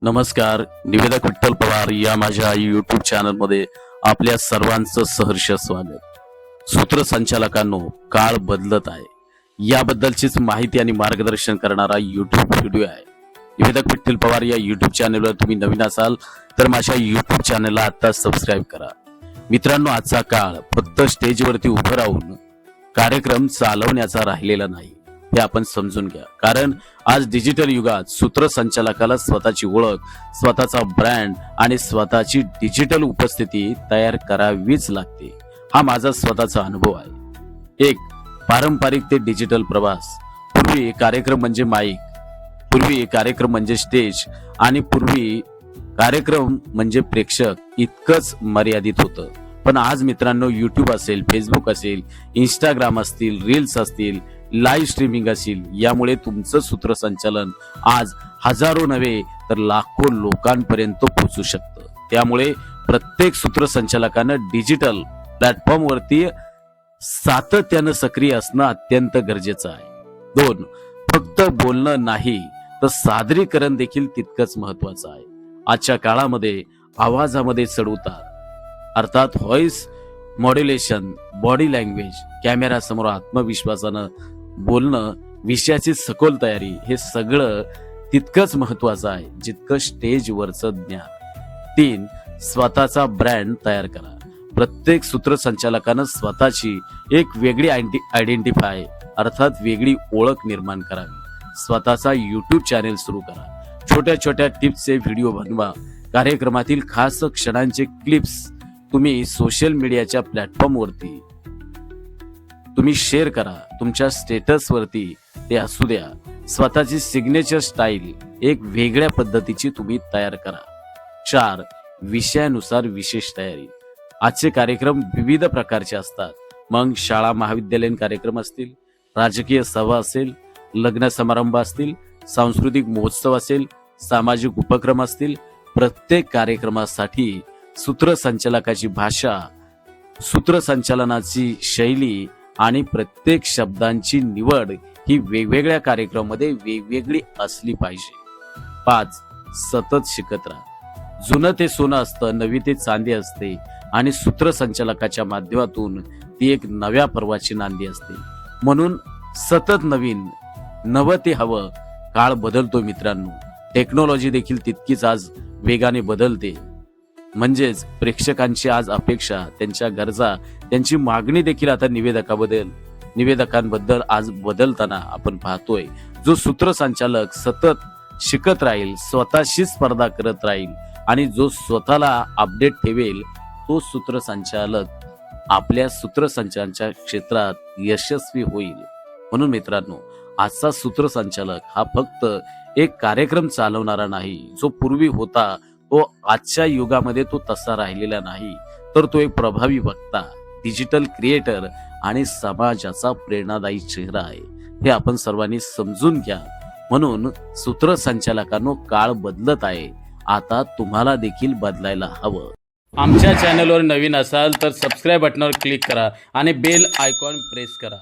नमस्कार. निवेदक विठ्ठल पवार या माझ्या यूट्यूब चॅनलमध्ये आपल्या सर्वांचं सहर्ष स्वागत. सूत्रसंचालकांनो, काळ बदलत आहे याबद्दलचीच माहिती आणि मार्गदर्शन करणारा यूट्यूब व्हिडिओ आहे. निवेदक विठ्ठल पवार या यूट्यूब चॅनलवर तुम्ही नवीन असाल तर माझ्या यूट्यूब चॅनलला आता सबस्क्राईब करा. मित्रांनो, आजचा काळ फक्त स्टेजवरती उभं राहून कार्यक्रम चालवण्याचा राहिलेला नाही हे आपण समजून घ्या. कारण आज डिजिटल युगात सूत्रसंचालकाला स्वतःची ओळख, स्वतःचा ब्रँड आणि स्वतःची डिजिटल उपस्थिती तयार करावीच लागते. हा माझा स्वतःचा अनुभव आहे. एक पारंपरिक ते डिजिटल प्रवास. पूर्वी कार्यक्रम म्हणजे माईक, पूर्वी कार्यक्रम म्हणजे स्टेज आणि पूर्वी कार्यक्रम म्हणजे प्रेक्षक इतकंच मर्यादित होतं. पण आज मित्रांनो, युट्यूब असेल, फेसबुक असेल, इंस्टाग्राम असतील, रील्स असतील, लाईव्ह स्ट्रीमिंग असेल, यामुळे तुमचं सूत्रसंचालन आज हजारो नव्हे तर लाखो लोकांपर्यंत पोहोचू शकतं. त्यामुळे प्रत्येक सूत्रसंचालकानं डिजिटल प्लॅटफॉर्मवरती सातत्यानं सक्रिय असणं अत्यंत गरजेचं आहे. 2. फक्त बोलणं नाही तर सादरीकरण देखील तितकंच महत्वाचं आहे. आजच्या काळामध्ये आवाजामध्ये चढउतार अर्थात voice modulation, body language, camera समोर आत्मविश्वासानं बोलणं, विषयाची सखोल तयारी हे सगळं तितकंच महत्वाचं आहे जितकं स्टेजवरचं ज्ञान. 3. स्वतःचा ब्रँड तयार करा. प्रत्येक सूत्रसंचालकानं स्वतःची एक वेगळी आयडेंटिफाय अर्थात वेगळी ओळख निर्माण करावी. स्वतःचा यूट्यूब चॅनेल सुरू करा. छोट्या छोट्या टिप्सचे व्हिडिओ बनवा. कार्यक्रमातील खास क्षणांचे क्लिप्स तुम्ही सोशल मीडियाच्या प्लॅटफॉर्मवरती तुम्ही शेअर करा. तुमच्या स्टेटसवरती ते असू द्या. स्वतःची सिग्नेचर स्टाईल एक वेगळ्या पद्धतीची तुम्ही तयार करा. 4. विषयानुसार विशेष तयारी. आजचे कार्यक्रम विविध प्रकारचे असतात. मग शाळा महाविद्यालयीन कार्यक्रम असतील, राजकीय सभा असेल, लग्न समारंभ असतील, सांस्कृतिक महोत्सव असेल, सामाजिक उपक्रम असतील, प्रत्येक कार्यक्रमासाठी सूत्रसंचालकाची भाषा, सूत्रसंचालनाची शैली आणि प्रत्येक शब्दांची निवड ही वेगवेगळ्या कार्यक्रमामध्ये वेगवेगळी असली पाहिजे. 5. सतत शिकत राहा. जुनं ते सोनं असतं, नवी ते चांदी असते आणि सूत्रसंचालकाच्या माध्यमातून ती एक नव्या पर्वाची नांदी असते. म्हणून सतत नवं ते हवं. काळ बदलतो मित्रांनो. टेक्नॉलॉजी देखील तितकीच आज वेगाने बदलते. म्हणजेच प्रेक्षकांची आज अपेक्षा, त्यांच्या गरजा, त्यांची मागणी देखील आता निवेदकांबद्दल आज बदलताना आपण पाहतोय. जो सूत्रसंचालक सतत शिकत राहील, स्वतःशी स्पर्धा करत राहील आणि जो स्वतःला अपडेट ठेवेल, तो सूत्रसंचालक आपल्या सूत्रसंचालनाच्या क्षेत्रात यशस्वी होईल. म्हणून मित्रांनो, आजचा सूत्रसंचालक हा फक्त एक कार्यक्रम चालवणारा नाही. जो पूर्वी होता तो आजच्या युगामध्ये तो तसा राहिलेला नाही, तर तो एक प्रभावी वक्ता, डिजिटल क्रिएटर आणि समाजाचा प्रेरणादायी चेहरा आहे. हे आपण सर्वांनी समजून घ्या. म्हणून सूत्रसंचालकांनो, काळ बदलत आहे. आता तुम्हाला देखील बदलायला हवं. आमच्या चॅनलवर नवीन असाल तर सबस्क्राईब बटनावर क्लिक करा आणि बेल आयकॉन प्रेस करा.